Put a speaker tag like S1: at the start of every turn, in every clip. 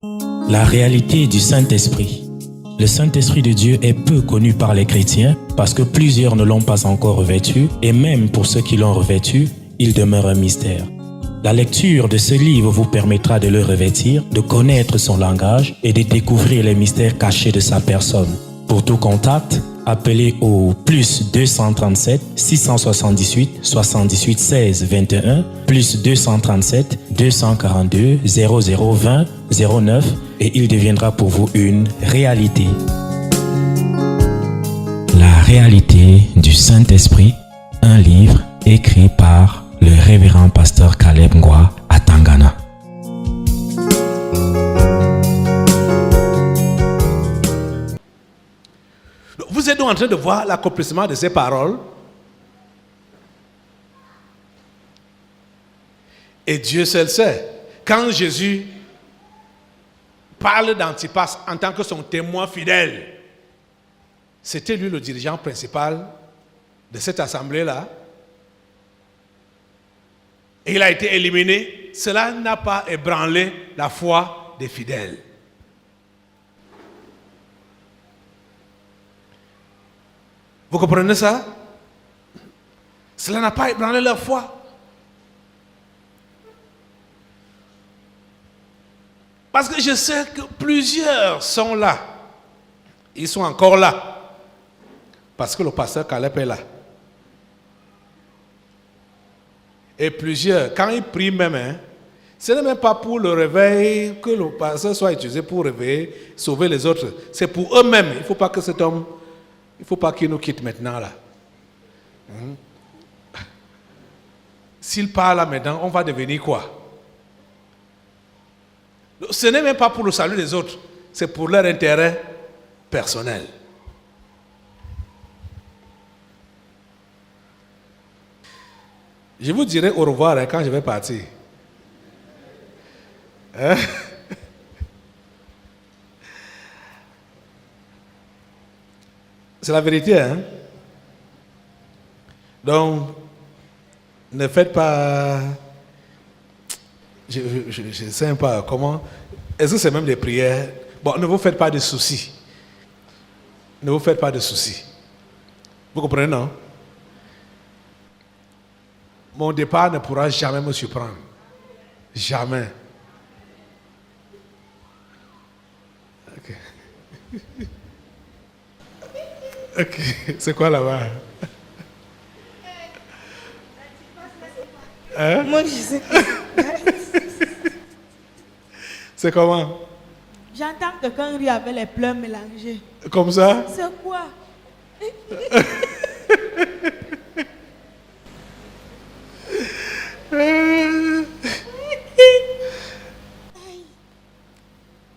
S1: La réalité du Saint-Esprit. Le Saint-Esprit de Dieu est peu connu par les chrétiens parce que plusieurs ne l'ont pas encore revêtu et même pour ceux qui l'ont revêtu, il demeure un mystère. La lecture de ce livre vous permettra de le revêtir, de connaître son langage et de découvrir les mystères cachés de sa personne. Pour tout contact, appelez au plus 237 678 78 16 21 plus 237 242 0020 09 et il deviendra pour vous une réalité. La réalité du Saint-Esprit, un livre écrit par le révérend pasteur Caleb Ngwa à Tangana.
S2: Vous êtes donc en train de voir l'accomplissement de ces paroles. Et Dieu seul sait. Quand Jésus parle d'Antipas en tant que son témoin fidèle, c'était lui le dirigeant principal de cette assemblée-là. Et il a été éliminé. Cela n'a pas ébranlé la foi des fidèles. Vous comprenez ça? Cela n'a pas ébranlé leur foi. Parce que je sais que plusieurs sont là. Ils sont encore là. Parce que le pasteur Caleb est là. Et plusieurs, quand ils prient même, ce n'est même pas pour le réveil que le pasteur soit utilisé pour réveiller, sauver les autres. C'est pour eux-mêmes. Il ne faut pas que cet homme, il ne faut pas qu'il nous quitte maintenant là. S'il part là maintenant, on va devenir quoi? Ce n'est même pas pour le salut des autres, c'est pour leur intérêt personnel. Je vous dirai au revoir quand je vais partir. Hein? C'est la vérité, hein? Donc, ne faites pas... Je ne sais pas comment... Est-ce que c'est même des prières? Bon, ne vous faites pas de soucis. Ne vous faites pas de soucis. Vous comprenez, non? Mon départ ne pourra jamais me surprendre. Jamais. Ok. Ok. C'est quoi là-bas? Hein?
S3: Moi, je sais.
S2: C'est comment?
S3: J'entends quelqu'un rire avec les pleurs mélangées.
S2: Comme ça?
S3: C'est quoi?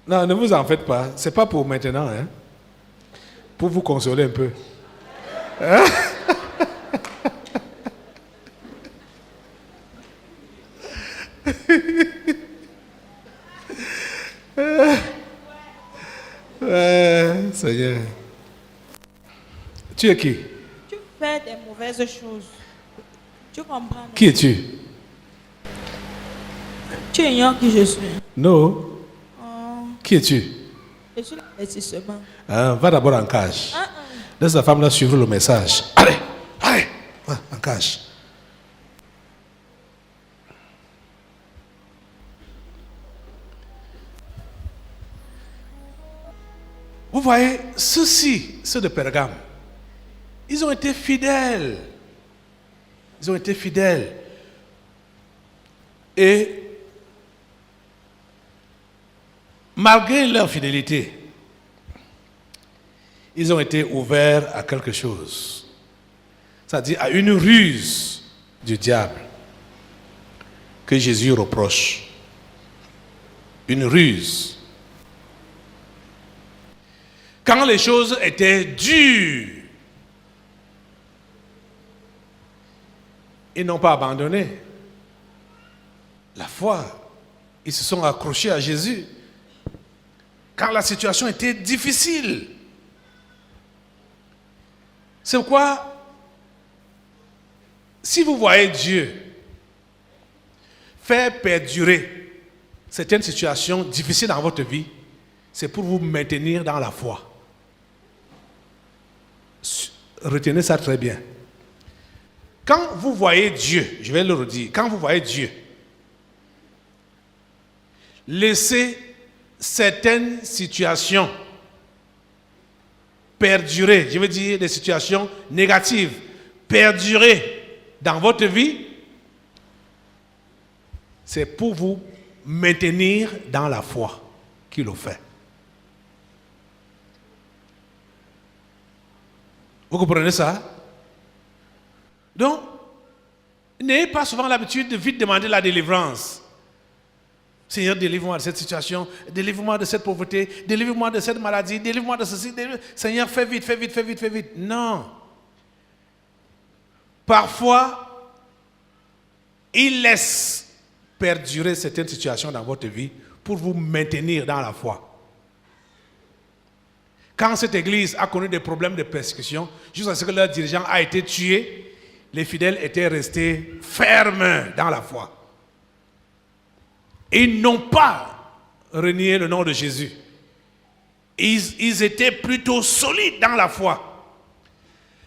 S2: Non, ne vous en faites pas. C'est pas pour maintenant, hein? Pour vous consoler un peu. Hein? Seigneur. Tu es qui?
S3: Tu fais des mauvaises choses. Tu comprends? Non?
S2: Qui es-tu?
S3: Tu ignores qui je suis.
S2: Non. Qui es-tu?
S3: Je suis l'investissement.
S2: Va d'abord en cage. Laisse la femme là suivre le message. Allez, allez, va en cage. Vous voyez, ceux de Pergame, ils ont été fidèles. Ils ont été fidèles. Et malgré leur fidélité, ils ont été ouverts à quelque chose. C'est-à-dire à une ruse du diable que Jésus reproche. Une ruse. Quand les choses étaient dures, ils n'ont pas abandonné la foi. Ils se sont accrochés à Jésus. Quand la situation était difficile. C'est pourquoi, si vous voyez Dieu faire perdurer certaines situations difficiles dans votre vie, c'est pour vous maintenir dans la foi. Retenez ça très bien. Quand vous voyez Dieu, je vais le redire, quand vous voyez Dieu, laissez certaines situations perdurer, je veux dire des situations négatives, perdurer dans votre vie, c'est pour vous maintenir dans la foi qu'il le fait. Vous comprenez ça? Donc, n'ayez pas souvent l'habitude de vite demander la délivrance. Seigneur, délivre-moi de cette situation, délivre-moi de cette pauvreté, délivre-moi de cette maladie, délivre-moi de ceci. Seigneur, fais vite, fais vite, fais vite, fais vite. Non. Parfois, il laisse perdurer certaines situations dans votre vie pour vous maintenir dans la foi. Quand cette église a connu des problèmes de persécution, jusqu'à ce que leur dirigeant a été tué, les fidèles étaient restés fermes dans la foi. Ils n'ont pas renié le nom de Jésus. Ils étaient plutôt solides dans la foi.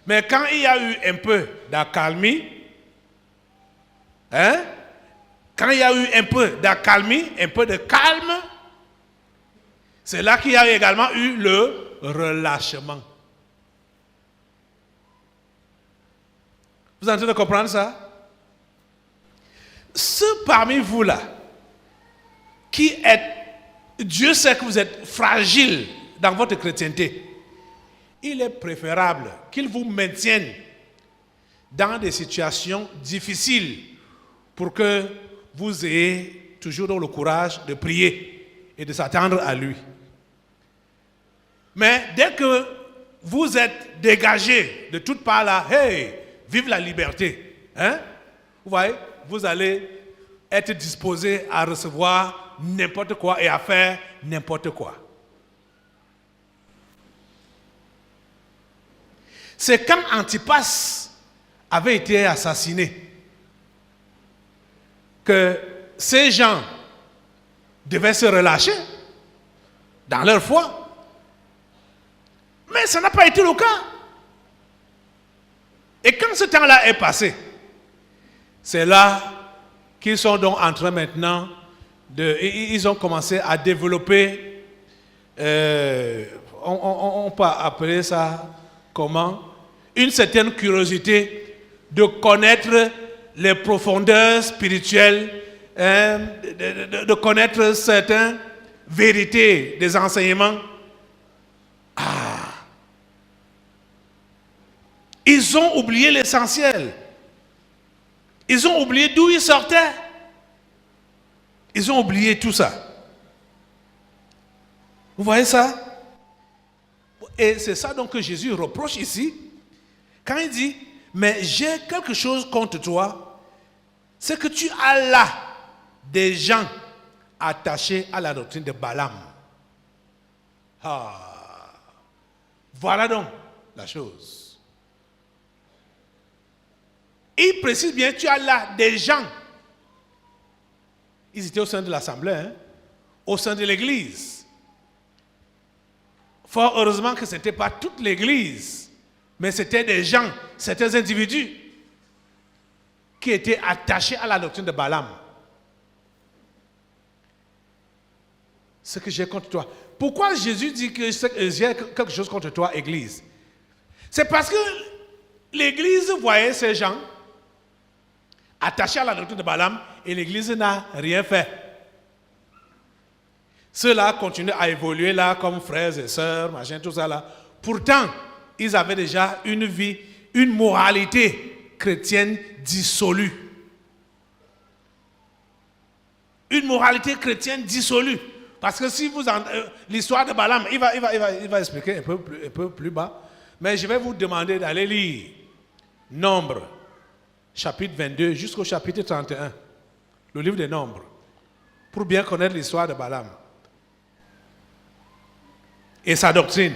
S2: Mais quand il y a eu un peu d'accalmie, quand il y a eu un peu d'accalmie, un peu de calme, c'est là qu'il y a également eu le relâchement. Vous êtes en train de comprendre ça? Ceux parmi vous là, qui êtes, Dieu sait que vous êtes fragile dans votre chrétienté, il est préférable qu'il vous maintienne dans des situations difficiles pour que vous ayez toujours le courage de prier et de s'attendre à lui. Mais dès que vous êtes dégagé de toutes parts là, hey, vive la liberté, vous voyez, vous allez être disposé à recevoir n'importe quoi et à faire n'importe quoi. C'est quand Antipas avait été assassiné que ces gens devaient se relâcher dans leur foi. Mais ça n'a pas été le cas. Et quand ce temps-là est passé, c'est là qu'ils sont donc en train maintenant ils ont commencé à développer, on peut appeler ça comment? Une certaine curiosité de connaître les profondeurs spirituelles, de connaître certaines vérités des enseignements. Ils ont oublié l'essentiel. Ils ont oublié d'où ils sortaient. Ils ont oublié tout ça. Vous voyez ça? Et c'est ça donc que Jésus reproche ici. Quand il dit, mais j'ai quelque chose contre toi, c'est que tu as là des gens attachés à la doctrine de Balaam. Voilà donc la chose. Il précise bien, tu as là des gens. Ils étaient au sein de l'assemblée, au sein de l'église. Fort heureusement que ce n'était pas toute l'église, mais c'était des gens, certains individus qui étaient attachés à la doctrine de Balaam. Ce que j'ai contre toi. Pourquoi Jésus dit que j'ai quelque chose contre toi, église? C'est parce que l'église voyait ces gens attachés à la doctrine de Balaam et l'église n'a rien fait. Ceux-là continuent à évoluer là comme frères et sœurs, machin, tout ça là. Pourtant, ils avaient déjà une vie, une moralité chrétienne dissolue. Une moralité chrétienne dissolue. Parce que si vous l'histoire de Balaam, il va expliquer un peu plus bas. Mais je vais vous demander d'aller lire Nombres, chapitre 22 jusqu'au chapitre 31. Le livre des Nombres. Pour bien connaître l'histoire de Balaam. Et sa doctrine.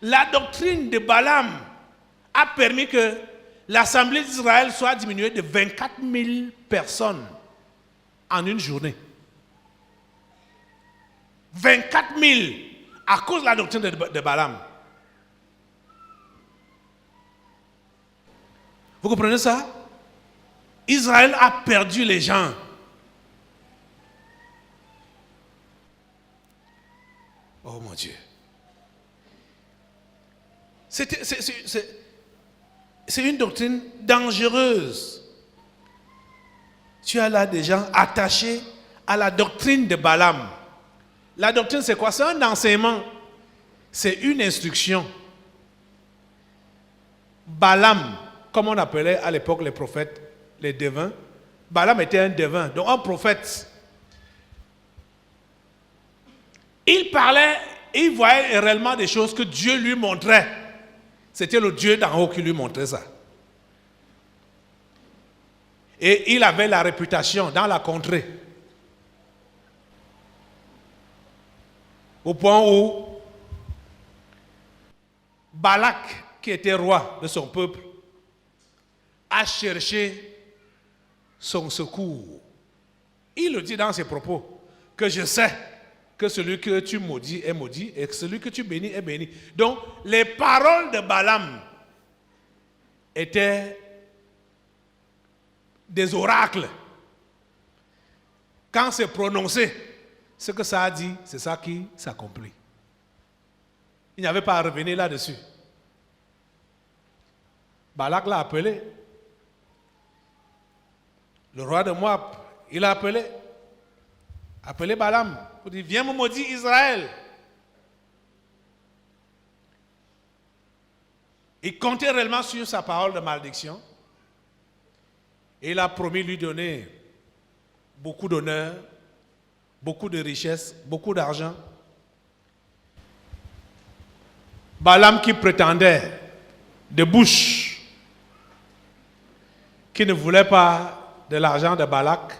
S2: La doctrine de Balaam a permis que l'Assemblée d'Israël soit diminuée de 24 000 personnes en une journée. 24 000 à cause de la doctrine de Balaam. Vous comprenez ça? Israël a perdu les gens. Oh mon Dieu. C'est une doctrine dangereuse. Tu as là des gens attachés à la doctrine de Balaam. La doctrine, c'est quoi? C'est un enseignement. C'est une instruction. Balaam, comme on appelait à l'époque les prophètes, les devins. Balaam était un devin, donc un prophète. Il parlait, il voyait réellement des choses que Dieu lui montrait. C'était le Dieu d'en haut qui lui montrait ça. Et il avait la réputation dans la contrée. Au point où Balak, qui était roi de son peuple, a cherché son secours. Il le dit dans ses propos, que je sais que celui que tu maudis est maudit et que celui que tu bénis est béni. Donc, les paroles de Balaam étaient des oracles. Quand c'est prononcé, ce que ça a dit, c'est ça qui s'accomplit. Il n'y avait pas à revenir là-dessus. Balak l'a appelé. Le roi de Moab, il a appelé Balaam pour dire, viens me maudire Israël. Il comptait réellement sur sa parole de malédiction. Et il a promis lui donner beaucoup d'honneur, beaucoup de richesses, beaucoup d'argent. Balaam qui prétendait de bouche, qui ne voulait pas de l'argent de Balak,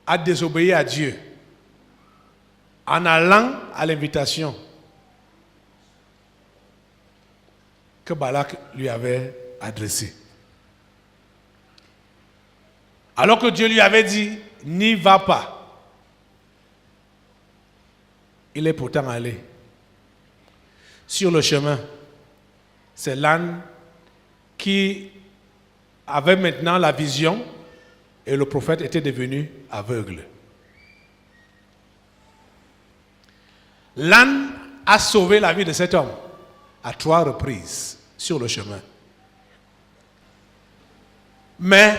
S2: a désobéi à Dieu en allant à l'invitation que Balak lui avait adressée. Alors que Dieu lui avait dit, n'y va pas. Il est pourtant allé. Sur le chemin, c'est l'âne qui avait maintenant la vision et le prophète était devenu aveugle. L'âne a sauvé la vie de cet homme à 3 reprises sur le chemin. Mais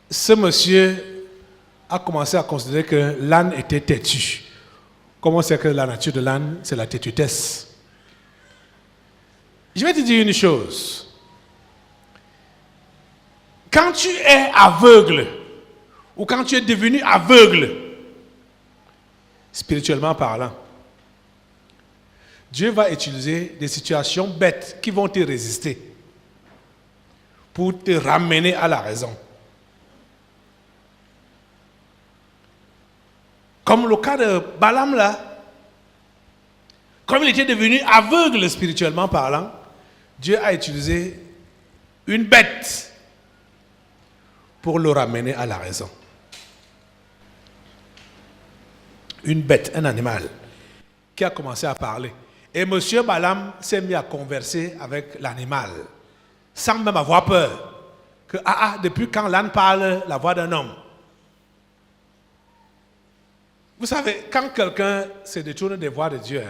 S2: ce monsieur a commencé à considérer que l'âne était têtu. Comment c'est que la nature de l'âne, c'est la têtutesse? Je vais te dire une chose. Quand tu es aveugle, ou quand tu es devenu aveugle, spirituellement parlant, Dieu va utiliser des situations bêtes qui vont te résister pour te ramener à la raison. Comme le cas de Balaam là, comme il était devenu aveugle spirituellement parlant, Dieu a utilisé une bête pour le ramener à la raison. Une bête, un animal, qui a commencé à parler. Et M. Balaam s'est mis à converser avec l'animal, sans même avoir peur. Que, depuis quand l'âne parle la voix d'un homme? Vous savez, quand quelqu'un se détourne des voies de Dieu,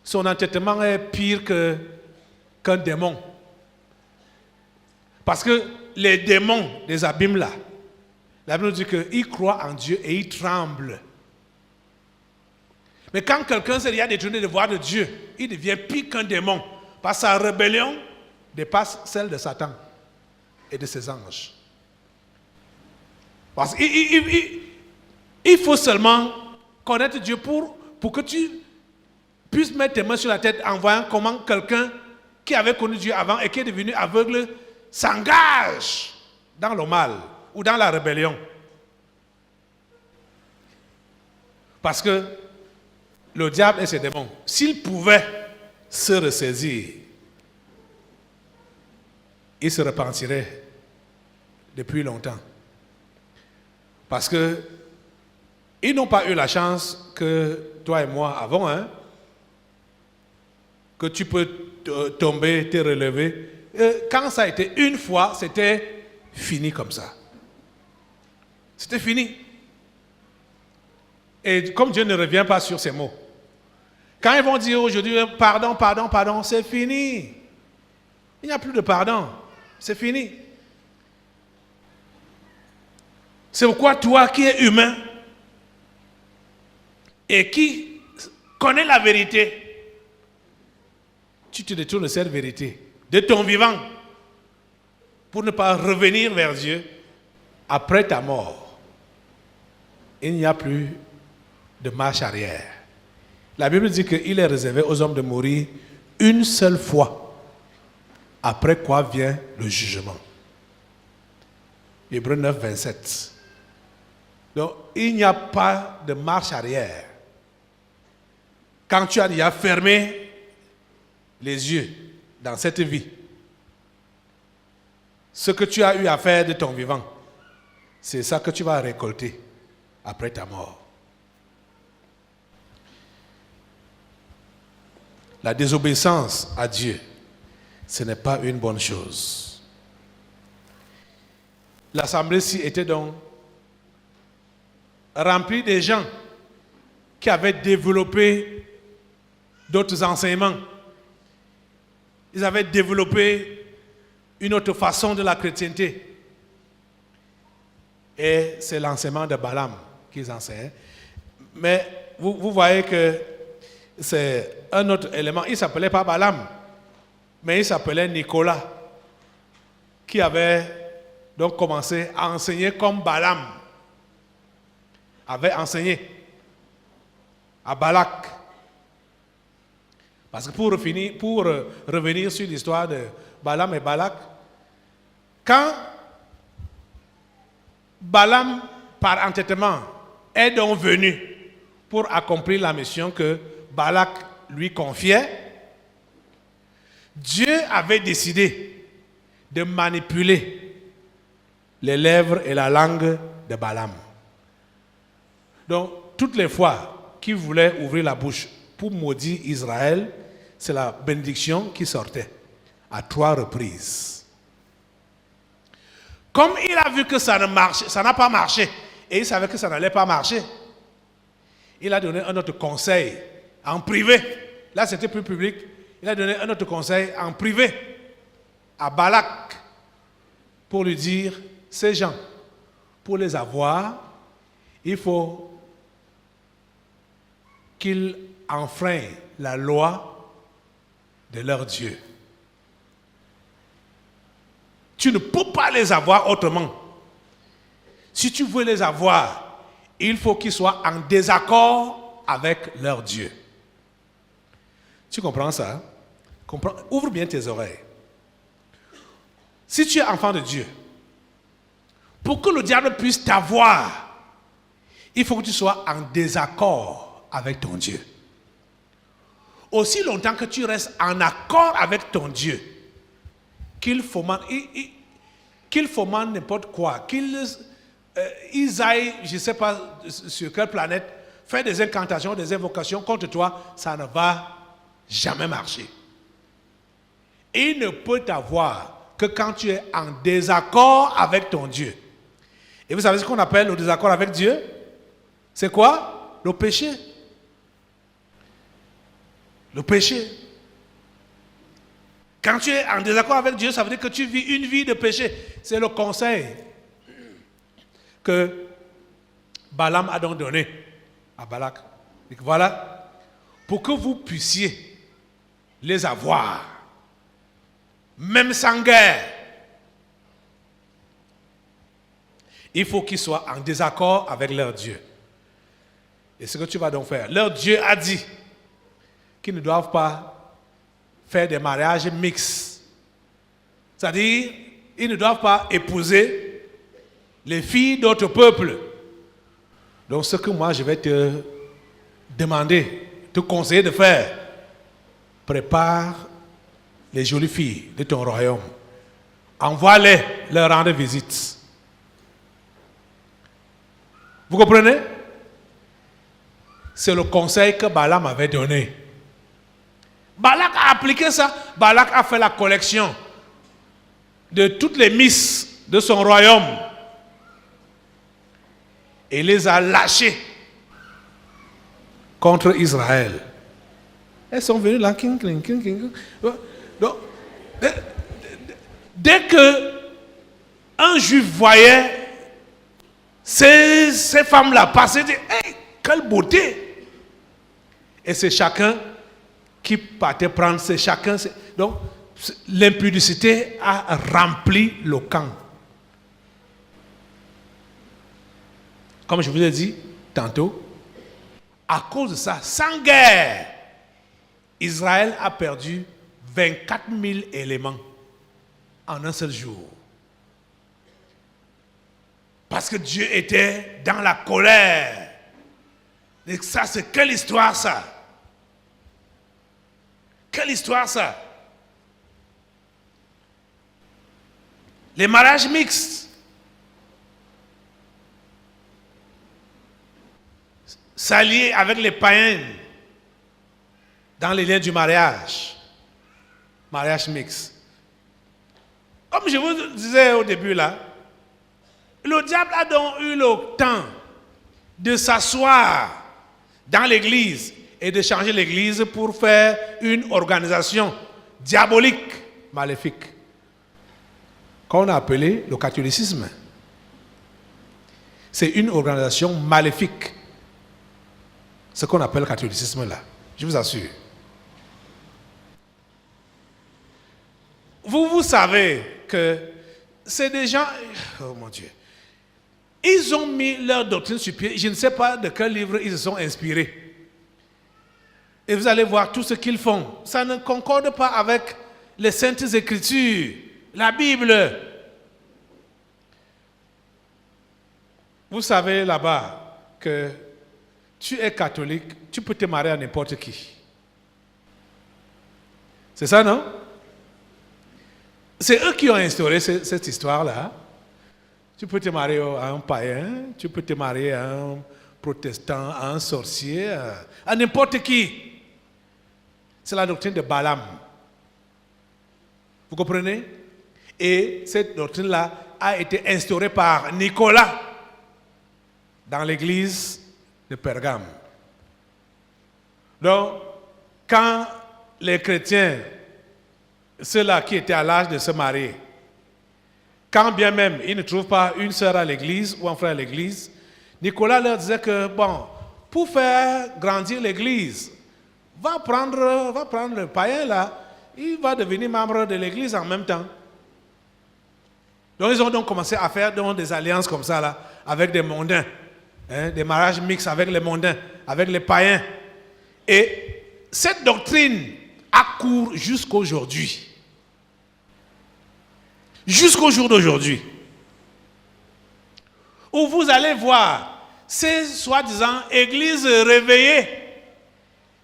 S2: son entêtement est pire qu'un démon. Parce que les démons des abîmes là, la Bible nous dit qu'ils croient en Dieu et ils tremblent. Mais quand quelqu'un s'est déjà détourné des voies de Dieu, il devient pire qu'un démon. Parce que sa rébellion dépasse celle de Satan et de ses anges. Parce qu'il faut seulement connaître Dieu pour que tu puisses mettre tes mains sur la tête en voyant comment quelqu'un qui avait connu Dieu avant et qui est devenu aveugle s'engage dans le mal ou dans la rébellion. Parce que le diable et ses démons, s'ils pouvaient se ressaisir, ils se repentiraient depuis longtemps. Parce que ils n'ont pas eu la chance que toi et moi avons, hein, que tu peux tomber, te relever. Quand ça a été une fois, c'était fini comme ça. C'était fini. Et comme Dieu ne revient pas sur ces mots, quand ils vont dire aujourd'hui pardon, pardon, pardon, c'est fini. Il n'y a plus de pardon. C'est fini. C'est pourquoi toi qui es humain et qui connais la vérité, tu te détournes de cette vérité, de ton vivant, pour ne pas revenir vers Dieu après ta mort. Il n'y a plus de marche arrière. La Bible dit qu'il est réservé aux hommes de mourir une seule fois, après quoi vient le jugement. Hébreux 9, 27. Donc, il n'y a pas de marche arrière. Quand tu as déjà fermé les yeux dans cette vie, ce que tu as eu à faire de ton vivant, c'est ça que tu vas récolter après ta mort. La désobéissance à Dieu, ce n'est pas une bonne chose. L'assemblée-ci était donc remplie de gens qui avaient développé d'autres enseignements. Ils avaient développé une autre façon de la chrétienté. Et c'est l'enseignement de Balaam qu'ils enseignaient. Mais vous voyez que c'est un autre élément. Il ne s'appelait pas Balaam, mais il s'appelait Nicolas, qui avait donc commencé à enseigner comme Balaam avait enseigné à Balak. Parce que pour revenir sur l'histoire de Balaam et Balak, quand Balaam, par entêtement, est donc venu pour accomplir la mission que Balak lui confiait, Dieu avait décidé de manipuler les lèvres et la langue de Balaam. Donc, toutes les fois qu'il voulait ouvrir la bouche pour maudire Israël, c'est la bénédiction qui sortait à 3 reprises. Comme il a vu que ça n'a pas marché, et il savait que ça n'allait pas marcher, il a donné un autre conseil en privé. Là, c'était plus public. Il a donné un autre conseil en privé à Balak pour lui dire, ces gens, pour les avoir, il faut qu'ils enfreignent la loi de leur Dieu. Tu ne peux pas les avoir autrement. Si tu veux les avoir, il faut qu'ils soient en désaccord avec leur Dieu. Tu comprends ça? Ouvre bien tes oreilles. Si tu es enfant de Dieu, pour que le diable puisse t'avoir, il faut que tu sois en désaccord avec ton Dieu. Aussi longtemps que tu restes en accord avec ton Dieu, qu'il fomente n'importe quoi, qu'ils aillent, je ne sais pas sur quelle planète, faire des incantations, des invocations contre toi, ça ne va jamais marcher. Il ne peut t'avoir que quand tu es en désaccord avec ton Dieu. Et vous savez ce qu'on appelle le désaccord avec Dieu? C'est quoi? Le péché. Le péché. Quand tu es en désaccord avec Dieu, ça veut dire que tu vis une vie de péché. C'est le conseil que Balaam a donc donné à Balak. Donc voilà, pour que vous puissiez les avoir, même sans guerre, il faut qu'ils soient en désaccord avec leur Dieu. Et ce que tu vas donc faire, leur Dieu a dit qu'ils ne doivent pas faire des mariages mixtes. C'est-à-dire, ils ne doivent pas épouser les filles d'autres peuples. Donc ce que moi je vais te demander, te conseiller de faire, prépare les jolies filles de ton royaume. Envoie-les leur rendre visite. Vous comprenez? C'est le conseil que Balaam avait donné. Balak a appliqué ça. Balak a fait la collection de toutes les misses de son royaume et les a lâchées contre Israël. Elles sont venues là. Donc, dès que un juif voyait ces femmes-là passer, il dit, hey, quelle beauté! Et c'est chacun qui partait prendre, c'est chacun. Donc, l'impudicité a rempli le camp. Comme je vous ai dit tantôt, à cause de ça, sans guerre, Israël a perdu 24 000 éléments en un seul jour. Parce que Dieu était dans la colère. Et ça, c'est quelle histoire ça? Quelle histoire ça? Les mariages mixtes. S'allier avec les païens dans les liens du mariage. Mariage mixte. Comme je vous disais au début là, le diable a donc eu le temps de s'asseoir dans l'église et de changer l'église pour faire une organisation diabolique, maléfique, qu'on a appelé le catholicisme. C'est une organisation maléfique, ce qu'on appelle le catholicisme là, je vous assure. Vous savez que c'est des gens, oh mon Dieu, ils ont mis leur doctrine sur pied, je ne sais pas de quel livre ils se sont inspirés. Et vous allez voir tout ce qu'ils font. Ça ne concorde pas avec les Saintes Écritures, la Bible. Vous savez là-bas que tu es catholique, tu peux te marier à n'importe qui. C'est ça, non? C'est eux qui ont instauré cette histoire-là. Tu peux te marier à un païen, tu peux te marier à un protestant, à un sorcier, à n'importe qui. C'est la doctrine de Balaam. Vous comprenez? Et cette doctrine-là a été instaurée par Nicolas dans l'église de Pergame. Donc, quand les chrétiens, ceux-là qui étaient à l'âge de se marier, quand bien même ils ne trouvent pas une sœur à l'église ou un frère à l'église, Nicolas leur disait que, bon, pour faire grandir l'église, va prendre le païen là, il va devenir membre de l'église en même temps. Donc ils ont donc commencé à faire donc, des alliances comme ça là, avec des mondains, des mariages mixtes avec les mondains, avec les païens. Et cette doctrine accourt jusqu'aujourd'hui. Jusqu'au jour d'aujourd'hui. Où vous allez voir ces soi-disant églises réveillées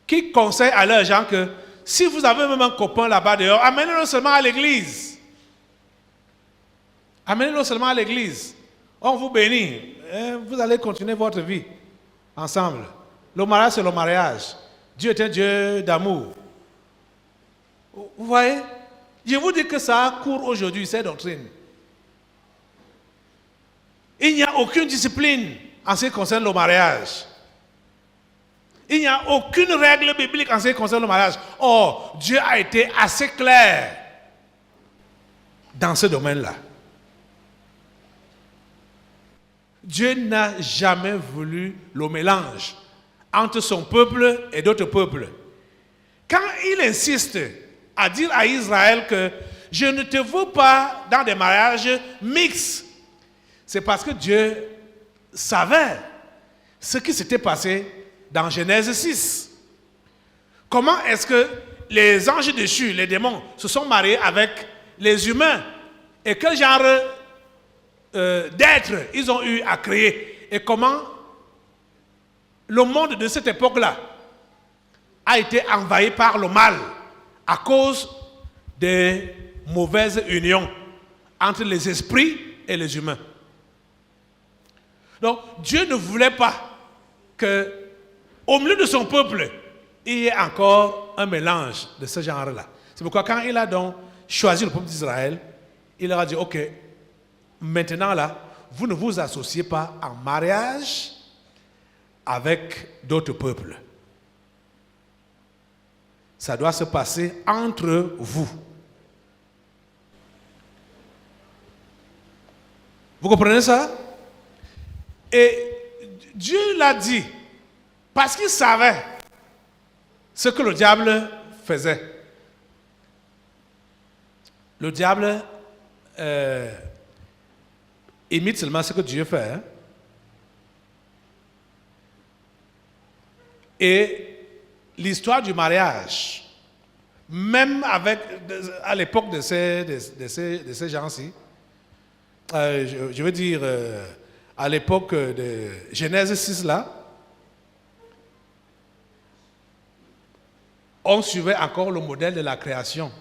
S2: qui conseillent à leurs gens que si vous avez même un copain là-bas dehors, amenez-le seulement à l'église. Amenez-le seulement à l'église. On vous bénit. Vous allez continuer votre vie ensemble. Le mariage, c'est le mariage. Dieu est un Dieu d'amour. Vous voyez? Je vous dis que ça court aujourd'hui, ces doctrines. Il n'y a aucune discipline en ce qui concerne le mariage. Il n'y a aucune règle biblique en ce qui concerne le mariage. Or, Dieu a été assez clair dans ce domaine-là. Dieu n'a jamais voulu le mélange entre son peuple et d'autres peuples. Quand il insiste à dire à Israël que je ne te veux pas dans des mariages mixtes, c'est parce que Dieu savait ce qui s'était passé dans Genèse 6. Comment est-ce que les anges déchus, les démons, se sont mariés avec les humains? Et quel genre d'êtres ils ont eu à créer? Et comment le monde de cette époque-là a été envahi par le mal, à cause des mauvaises unions entre les esprits et les humains. Donc, Dieu ne voulait pas qu'au milieu de son peuple, il y ait encore un mélange de ce genre-là. C'est pourquoi quand il a donc choisi le peuple d'Israël, il leur a dit, ok, maintenant là, vous ne vous associez pas en mariage avec d'autres peuples. Ça doit se passer entre vous. Vous comprenez ça? Et Dieu l'a dit parce qu'il savait ce que le diable faisait. Le diable imite seulement ce que Dieu fait. Hein? Et l'histoire du mariage, même à l'époque de ces gens-ci, je veux dire, à l'époque de Genèse 6, là, on suivait encore le modèle de la création.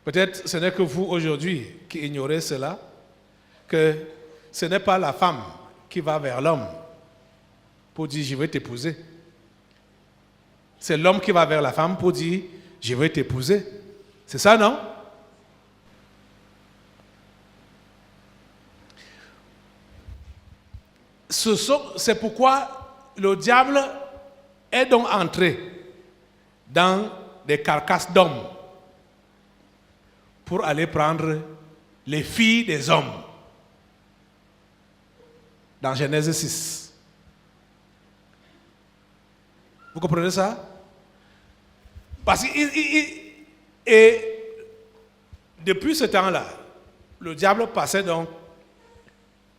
S2: Peut-être ce n'est que vous aujourd'hui qui ignorez cela, que ce n'est pas la femme qui va vers l'homme pour dire je vais t'épouser. C'est l'homme qui va vers la femme pour dire je vais t'épouser. C'est ça, non? C'est pourquoi le diable est donc entré dans des carcasses d'hommes pour aller prendre les filles des hommes. Dans Genèse 6. Vous comprenez ça? Parce que et depuis ce temps-là, le diable passait donc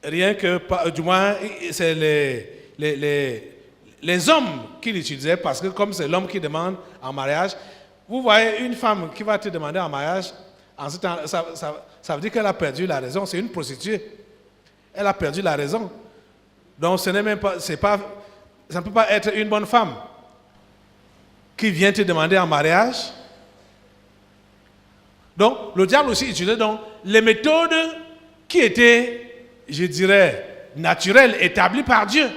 S2: rien que, du moins, c'est les hommes qui l'utilisaient, parce que comme c'est l'homme qui demande en mariage, vous voyez une femme qui va te demander en mariage, en ce temps, ça veut dire qu'elle a perdu la raison, c'est une prostituée. Elle a perdu la raison. Donc ce n'est même pas, ça ne peut pas être une bonne femme qui vient te demander en mariage. Donc le diable aussi utilisait donc les méthodes qui étaient, je dirais, naturelles, établies par Dieu.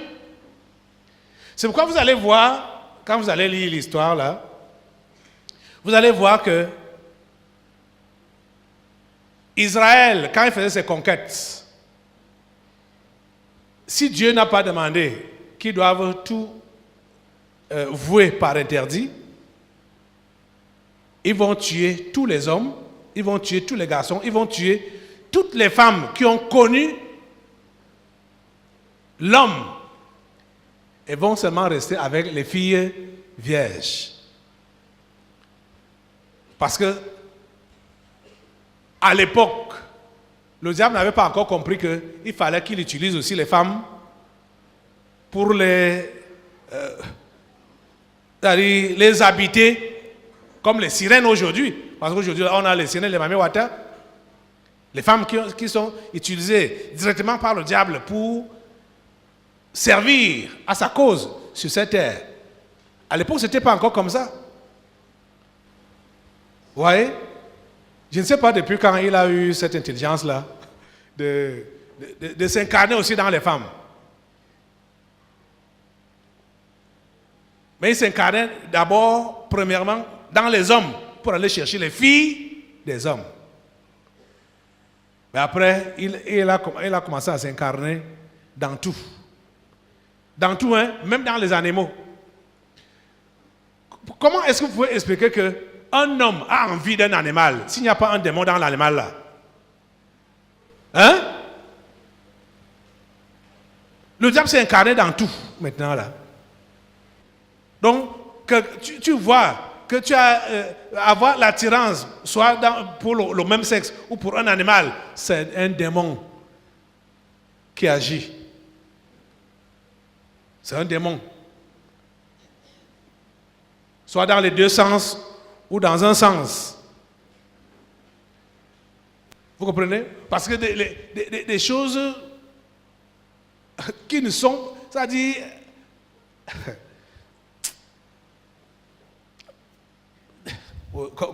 S2: C'est pourquoi vous allez voir, quand vous allez lire l'histoire là, vous allez voir que Israël, quand il faisait ses conquêtes, si Dieu n'a pas demandé qu'ils doivent tout vouer par interdit, ils vont tuer tous les hommes, ils vont tuer tous les garçons, ils vont tuer toutes les femmes qui ont connu l'homme et vont seulement rester avec les filles vierges. Parce que à l'époque, le diable n'avait pas encore compris qu'il fallait qu'il utilise aussi les femmes pour les habiter comme les sirènes aujourd'hui. Parce qu'aujourd'hui, on a les sirènes, les Mami Wata. Les femmes qui sont utilisées directement par le diable pour servir à sa cause sur cette terre. À l'époque, ce n'était pas encore comme ça. Vous voyez? Je ne sais pas depuis quand il a eu cette intelligence-là de s'incarner aussi dans les femmes. Mais il s'incarnait d'abord, premièrement, dans les hommes pour aller chercher les filles des hommes. Mais après, il a commencé à s'incarner dans tout. Dans tout, hein, même dans les animaux. Comment est-ce que vous pouvez expliquer qu'un homme a envie d'un animal s'il n'y a pas un démon dans l'animal là? Hein? Le diable s'est incarné dans tout maintenant là. Donc, que tu vois que tu as avoir l'attirance, soit pour le même sexe ou pour un animal, c'est un démon qui agit. C'est un démon. Soit dans les deux sens ou dans un sens. Vous comprenez? Parce que des choses qui ne sont, c'est-à-dire,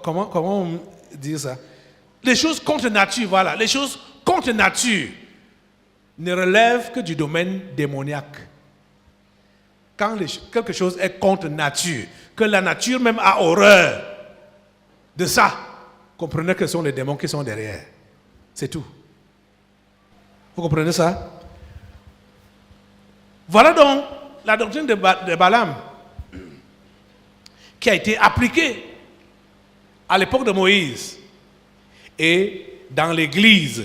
S2: Comment on dit ça? Les choses contre nature, voilà. Les choses contre nature ne relèvent que du domaine démoniaque. Quand quelque chose est contre nature, que la nature même a horreur de ça, comprenez que ce sont les démons qui sont derrière. C'est tout. Vous comprenez ça? Voilà donc la doctrine de Balaam qui a été appliquée à l'époque de Moïse et dans l'église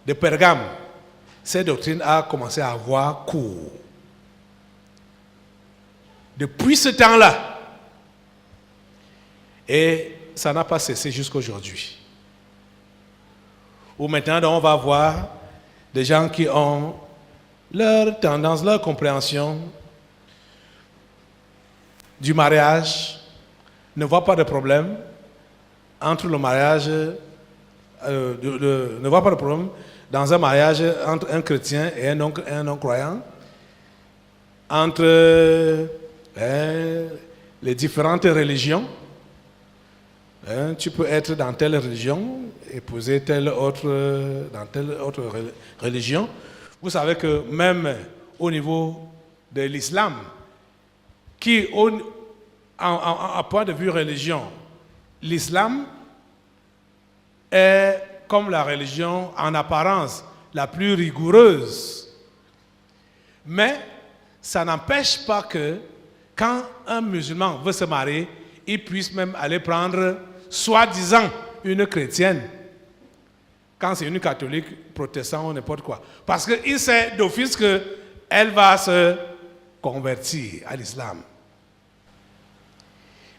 S2: de Pergame. Cette doctrine a commencé à avoir cours. Depuis ce temps-là, et ça n'a pas cessé jusqu'à aujourd'hui. Où maintenant, on va voir des gens qui ont leur tendance, leur compréhension du mariage, ne voient pas de problème entre le mariage, ne voient pas de problème dans un mariage entre un chrétien et un non-croyant, entre les différentes religions. Tu peux être dans telle religion, épouser dans telle autre religion. Vous savez que même au niveau de l'islam, qui, à point de vue religion, l'islam est comme la religion en apparence la plus rigoureuse. Mais ça n'empêche pas que quand un musulman veut se marier, il puisse même aller prendre, soi-disant, une chrétienne. Quand c'est une catholique, protestant ou n'importe quoi. Parce qu'il sait d'office qu'elle va se convertir à l'islam.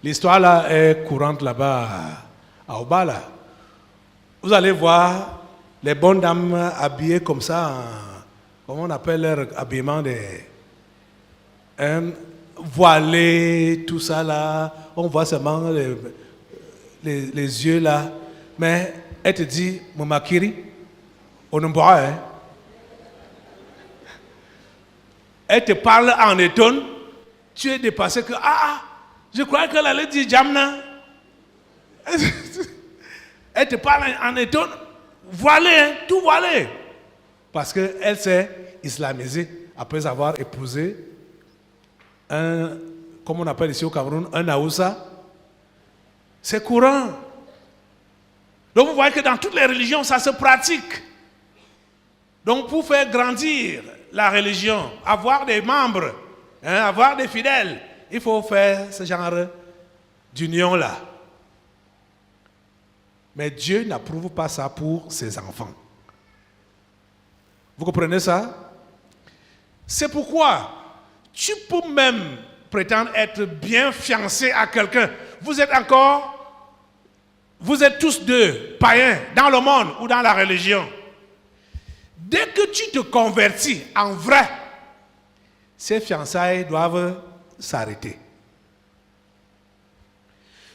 S2: L'histoire là est courante là-bas à Obala. Vous allez voir les bonnes dames habillées comme ça, comment on appelle leur habillement, voilées, tout ça là. On voit seulement les yeux là. Mais elle te dit, Momakiri, on ne boit, hein. Elle te parle en étonne, tu es dépassé que, je croyais qu'elle allait dire Jamna. Elle te parle en étonne, voilée, hein, tout voilé. Parce qu'elle s'est islamisée après avoir épousé un, comme on appelle ici au Cameroun, un Aoussa. C'est courant. Donc vous voyez que dans toutes les religions, ça se pratique. Donc pour faire grandir la religion, avoir des membres, avoir des fidèles, il faut faire ce genre d'union-là. Mais Dieu n'approuve pas ça pour ses enfants. Vous comprenez ça? C'est pourquoi tu peux même prétendre être bien fiancé à quelqu'un. Vous êtes tous deux païens dans le monde ou dans la religion. Dès que tu te convertis en vrai, ces fiançailles doivent s'arrêter.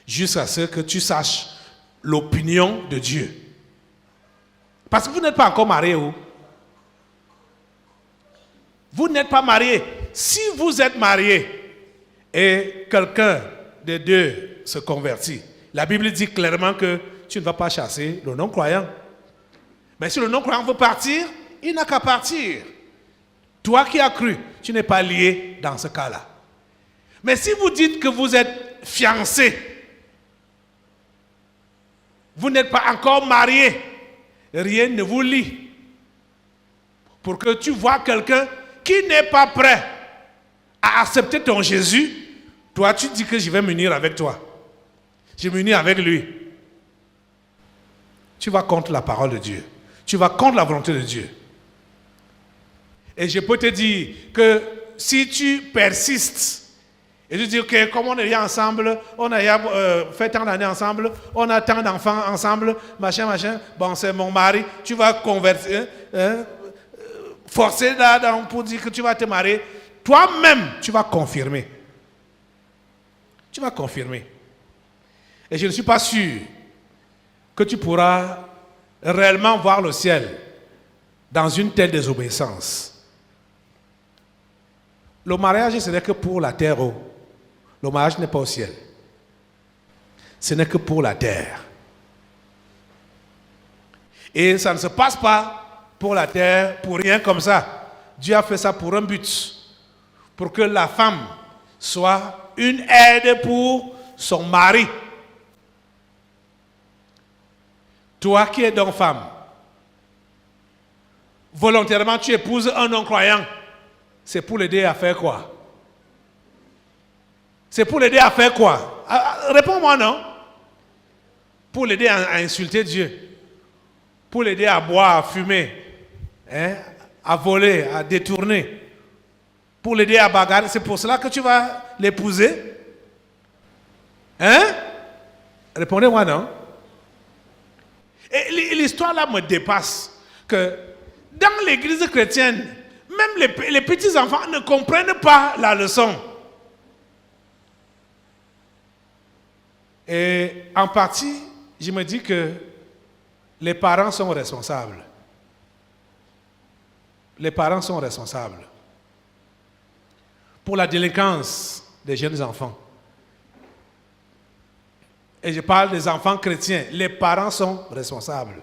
S2: Jusqu'à ce que tu saches l'opinion de Dieu. Parce que vous n'êtes pas encore marié. Vous n'êtes pas marié. Si vous êtes marié et quelqu'un des deux se convertit, la Bible dit clairement que tu ne vas pas chasser le non-croyant. Mais si le non-croyant veut partir, il n'a qu'à partir. Toi qui as cru, tu n'es pas lié dans ce cas-là. Mais si vous dites que vous êtes fiancé, vous n'êtes pas encore marié, rien ne vous lie. Pour que tu vois quelqu'un qui n'est pas prêt à accepter ton Jésus, toi tu dis que je vais m'unir avec toi. Je vais m'unir avec lui. Tu vas contre la parole de Dieu. Tu vas contre la volonté de Dieu. Et je peux te dire que si tu persistes et tu dis, ok, comme on est ensemble, on a fait tant d'années ensemble, on a tant d'enfants ensemble, machin, bon, c'est mon mari, tu vas convertir, forcer là pour dire que tu vas te marier, toi-même, tu vas confirmer. Tu vas confirmer. Et je ne suis pas sûr que tu pourras réellement voir le ciel dans une telle désobéissance. Le mariage, ce n'est que pour la terre. Le mariage n'est pas au ciel. ce n'est que pour la terre. Et ça ne se passe pas pour la terre, pour rien comme ça. Dieu a fait ça pour un but. Pour que la femme soit une aide pour son mari. Toi qui es donc femme, volontairement tu épouses un non-croyant, c'est pour l'aider à faire quoi? C'est pour l'aider à faire quoi? Réponds-moi non. Pour l'aider à insulter Dieu. Pour l'aider à boire, à fumer, à voler, à détourner. Pour l'aider à bagarrer. C'est pour cela que tu vas l'épouser? Répondez-moi non. Et l'histoire là me dépasse. Que dans l'église chrétienne, même les petits-enfants ne comprennent pas la leçon. Et en partie, je me dis que les parents sont responsables. Les parents sont responsables pour la délinquance des jeunes enfants. Et je parle des enfants chrétiens. Les parents sont responsables.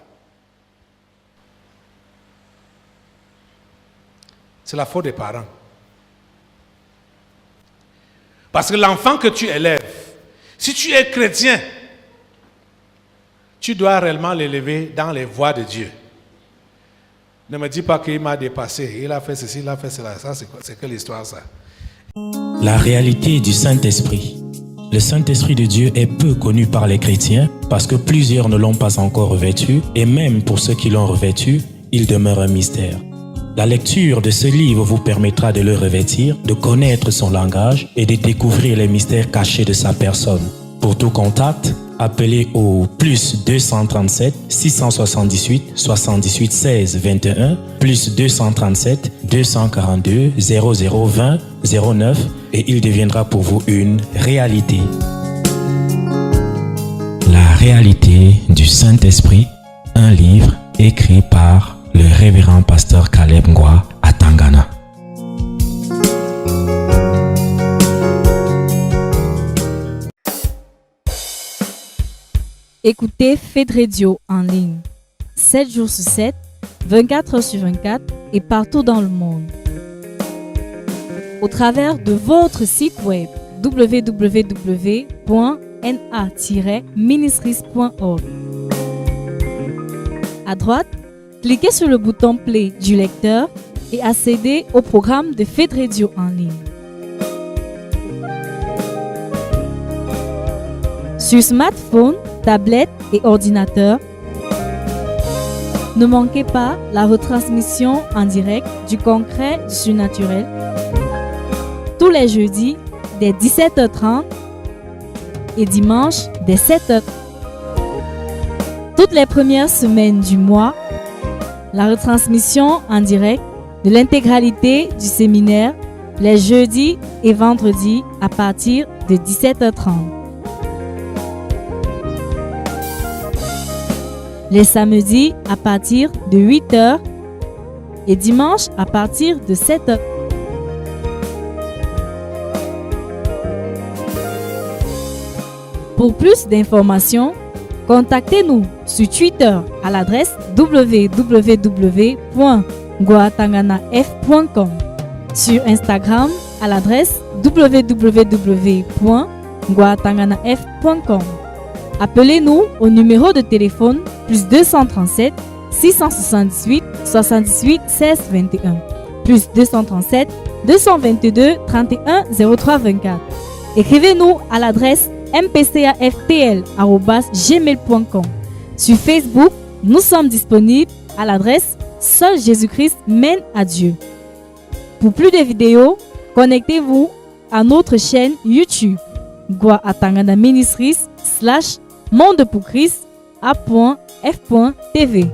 S2: C'est la faute des parents. Parce que l'enfant que tu élèves, si tu es chrétien, tu dois réellement l'élever dans les voies de Dieu. Ne me dis pas qu'il m'a dépassé, il a fait ceci, il a fait cela. Ça, c'est que l'histoire, ça.
S1: La réalité du Saint-Esprit. Le Saint-Esprit de Dieu est peu connu par les chrétiens parce que plusieurs ne l'ont pas encore revêtu et même pour ceux qui l'ont revêtu, il demeure un mystère. La lecture de ce livre vous permettra de le revêtir, de connaître son langage et de découvrir les mystères cachés de sa personne. Pour tout contact, appelez au plus 237 678 78 16 21 plus 237 242 0020 09 et il deviendra pour vous une réalité. La réalité du Saint-Esprit, un livre écrit par le révérend pasteur Caleb Ngwa à Tangana.
S4: Écoutez Fed Radio en ligne, 7 jours sur 7, 24 heures sur 24 et partout dans le monde. Au travers de votre site web www.na-ministries.org. À droite, cliquez sur le bouton Play du lecteur et accédez au programme de Fed Radio en ligne. Sur smartphone, tablette et ordinateur, ne manquez pas la retransmission en direct du concret du surnaturel tous les jeudis dès 17h30 et dimanche dès 7h. Toutes les premières semaines du mois, la retransmission en direct de l'intégralité du séminaire les jeudis et vendredis à partir de 17h30. Les samedis à partir de 8h et dimanche à partir de 7h. Pour plus d'informations, contactez-nous sur Twitter à l'adresse www.ngwatanganaf.com, sur Instagram à l'adresse www.ngwatanganaf.com. Appelez-nous au numéro de téléphone plus 237 678 78 16 21 plus 237 222 31 03 24. Écrivez-nous à l'adresse mpcaftl@gmail.com. Sur Facebook, nous sommes disponibles à l'adresse Seul Jésus-Christ mène à Dieu. Pour plus de vidéos, connectez-vous à notre chaîne YouTube Ngwa Atangana Ministries /Monde pour Christ A.F.TV.